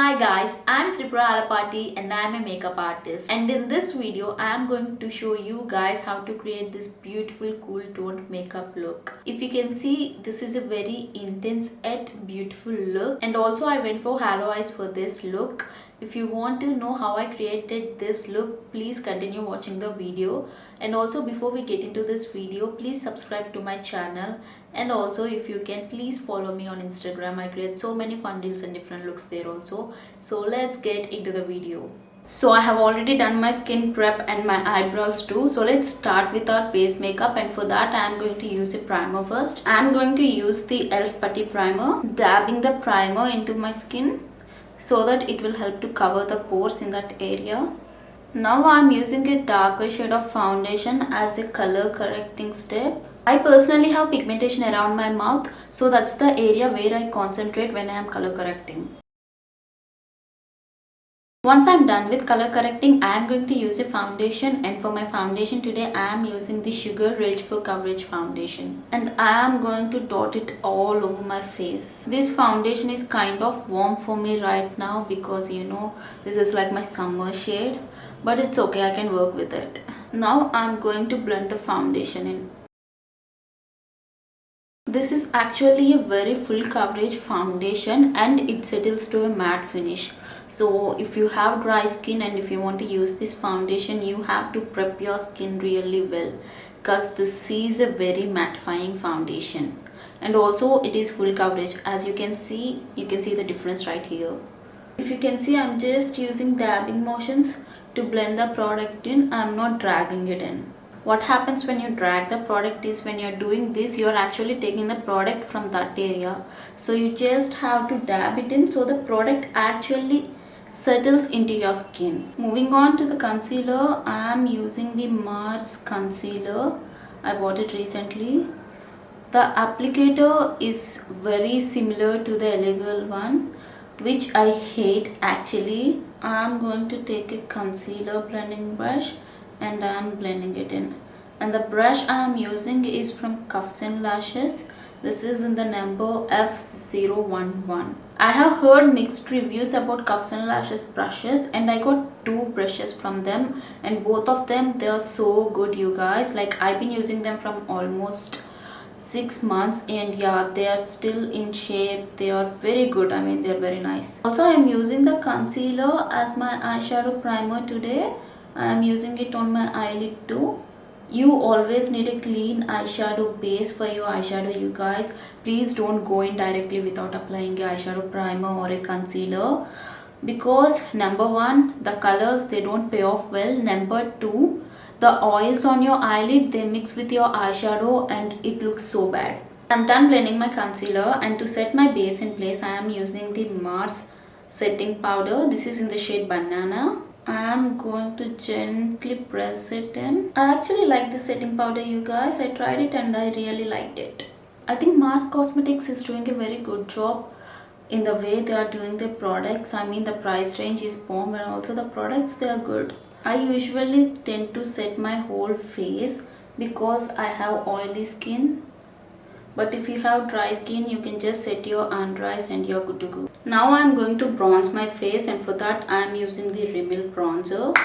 Hi guys, I'm Tripura Alapati and I'm a makeup artist, and in this video I'm going to show you guys how to create this beautiful cool toned makeup look. If you can see, this is a very intense yet beautiful look, and also I went for halo eyes for this look. If you want to know how I created this look, please continue watching the video. And also before we get into this video, please subscribe to my channel, and also if you can, please follow me on Instagram. I create so many fun deals and different looks there also. So let's get into the video. So I have already done my skin prep and my eyebrows too. So let's start with our base makeup, and for that I am going to use a primer first. I am going to use the e.l.f. Putty primer, dabbing the primer into my skin so that it will help to cover the pores in that area. Now I am using a darker shade of foundation as a color correcting step. I personally have pigmentation around my mouth, so that's the area where I concentrate when I am color correcting. Once I'm done with color correcting, I am going to use a foundation, and for my foundation today I am using the Sugar Rich for Coverage foundation, and I am going to dot it all over my face. This foundation is kind of warm for me right now because this is like my summer shade, but it's okay, I can work with it. Now I'm going to blend the foundation in. This is actually a very full coverage foundation and it settles to a matte finish. So if you have dry skin and if you want to use this foundation, you have to prep your skin really well, because this is a very mattifying foundation, and also it is full coverage. As you can see the difference right here. If you can see, I'm just using dabbing motions to blend the product in. I'm not dragging it in. What happens when you drag the product is, when you're doing this, you're actually taking the product from that area. So you just have to dab it in so the product actually settles into your skin. Moving on to the concealer, I am using the Mars concealer. I bought it recently. The applicator is very similar to the illegal one, which I hate actually. I am going to take a concealer blending brush and I am blending it in. And the brush I am using is from Cuffs and Lashes. This is in the number F011. I have heard mixed reviews about Cuffs and Lashes brushes, and I got two brushes from them, and both of them, they are so good, you guys. Like, I've been using them from almost 6 months, and yeah, they are still in shape. They are very good. I mean, they're very nice. Also, I'm using the concealer as my eyeshadow primer today. I'm using it on my eyelid too. You always need a clean eyeshadow base for your eyeshadow, you guys. Please don't go in directly without applying a eyeshadow primer or a concealer, because number one, the colors, they don't pay off well. Number two, the oils on your eyelid, they mix with your eyeshadow and it looks so bad. I'm done blending my concealer, and to set my base in place, I am using the Mars setting powder. This is in the shade Banana. I am going to gently press it in. I actually like this setting powder, you guys. I tried it and I really liked it. I think Mars Cosmetics is doing a very good job in the way they are doing their products. I mean, the price range is bomb, and also the products, they are good. I usually tend to set my whole face because I have oily skin. But if you have dry skin, you can just set your under eyes and you're good to go. Now I'm going to bronze my face, and for that I'm using the Rimmel bronzer.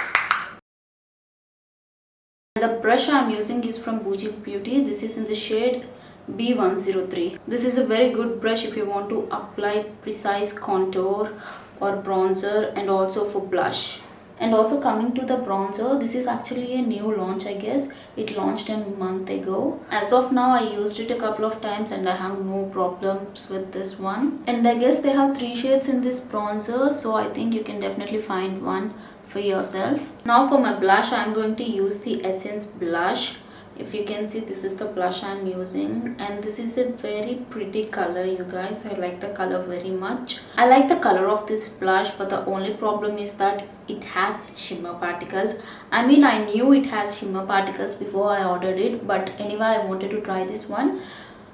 The brush I'm using is from Bougie Beauty. This is in the shade B103. This is a very good brush if you want to apply precise contour or bronzer, and also for blush. And also coming to the bronzer, this is actually a new launch, I guess. It launched a month ago. As of now, I used it a couple of times and I have no problems with this one. And I guess they have 3 shades in this bronzer, so I think you can definitely find one for yourself. Now for my blush, I'm going to use the Essence blush. If you can see, this is the blush I'm using, and this is a very pretty color, you guys. I like the color very much. I like the color of this blush, but the only problem is that it has shimmer particles. I mean, I knew it has shimmer particles before I ordered it, but anyway, I wanted to try this one.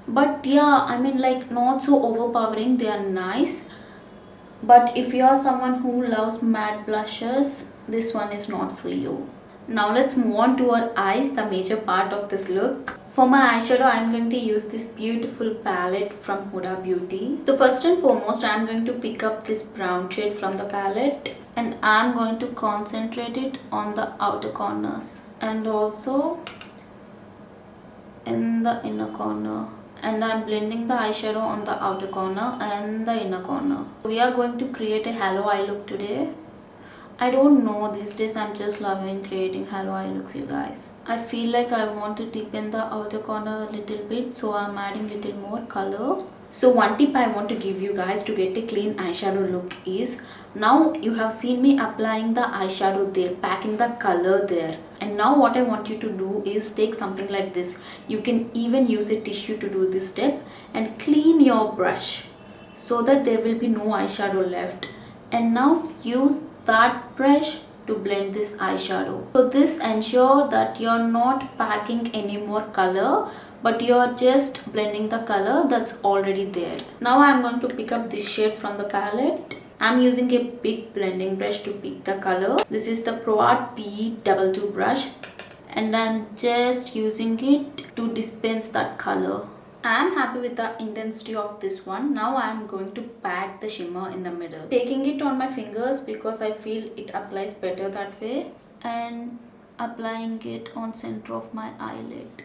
But yeah, I mean, like, not so overpowering. They are nice, but if you are someone who loves matte blushes, this one is not for you. Now let's move on to our eyes, the major part of this look. For my eyeshadow, I'm going to use this beautiful palette from Huda Beauty. So first and foremost, I'm going to pick up this brown shade from the palette and I'm going to concentrate it on the outer corners and also in the inner corner. And I'm blending the eyeshadow on the outer corner and the inner corner. We are going to create a halo eye look today. I don't know, these days I'm just loving creating halo eye looks, you guys. I feel like I want to deepen the outer corner a little bit, so I'm adding little more color. So one tip I want to give you guys to get a clean eyeshadow look is, now you have seen me applying the eyeshadow there, packing the color there. And now what I want you to do is take something like this. You can even use a tissue to do this step and clean your brush so that there will be no eyeshadow left. And now use that brush to blend this eyeshadow. So this ensure that you're not packing any more color, but you're just blending the color that's already there. Now I'm going to pick up this shade from the palette. I'm using a big blending brush to pick the color. This is the Pro Art P22 brush and I'm just using it to dispense that color. I am happy with the intensity of this one. Now I am going to pack the shimmer in the middle. Taking it on my fingers because I feel it applies better that way. And applying it on center of my eyelid.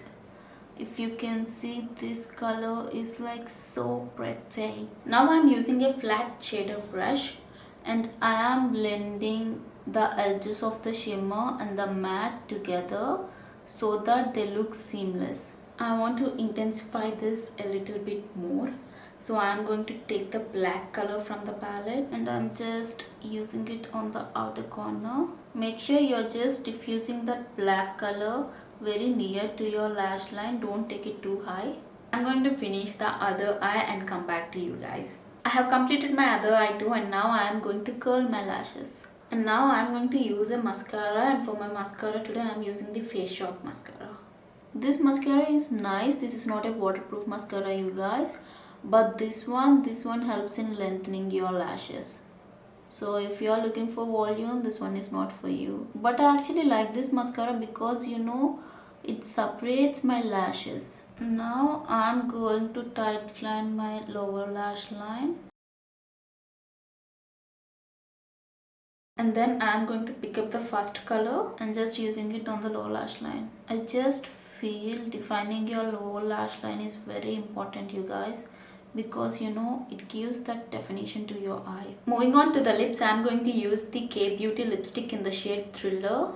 If you can see, this color is like so pretty. Now I am using a flat shader brush and I am blending the edges of the shimmer and the matte together so that they look seamless. I want to intensify this a little bit more, so I am going to take the black color from the palette and I'm just using it on the outer corner. Make sure you're just diffusing that black color very near to your lash line. Don't take it too high. I'm going to finish the other eye and come back to you guys. I have completed my other eye too and now I am going to curl my lashes. And now I'm going to use a mascara, and for my mascara today I'm using the Face Shop mascara. This mascara is nice. This is not a waterproof mascara, you guys, but this one helps in lengthening your lashes. So if you are looking for volume, this one is not for you. But I actually like this mascara because, you know, it separates my lashes. Now I'm going to tightline my lower lash line. And then I'm going to pick up the first color and just using it on the lower lash line. I just feel defining your lower lash line is very important, you guys, because you know it gives that definition to your eye. Moving on to the lips, I'm going to use the K Beauty lipstick in the shade Thriller.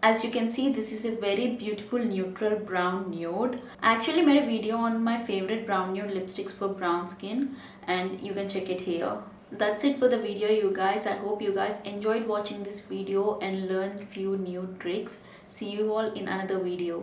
As you can see, this is a very beautiful neutral brown nude. I actually made a video on my favorite brown nude lipsticks for brown skin and you can check it here. That's it for the video, you guys. I hope you guys enjoyed watching this video and learned few new tricks. See you all in another video.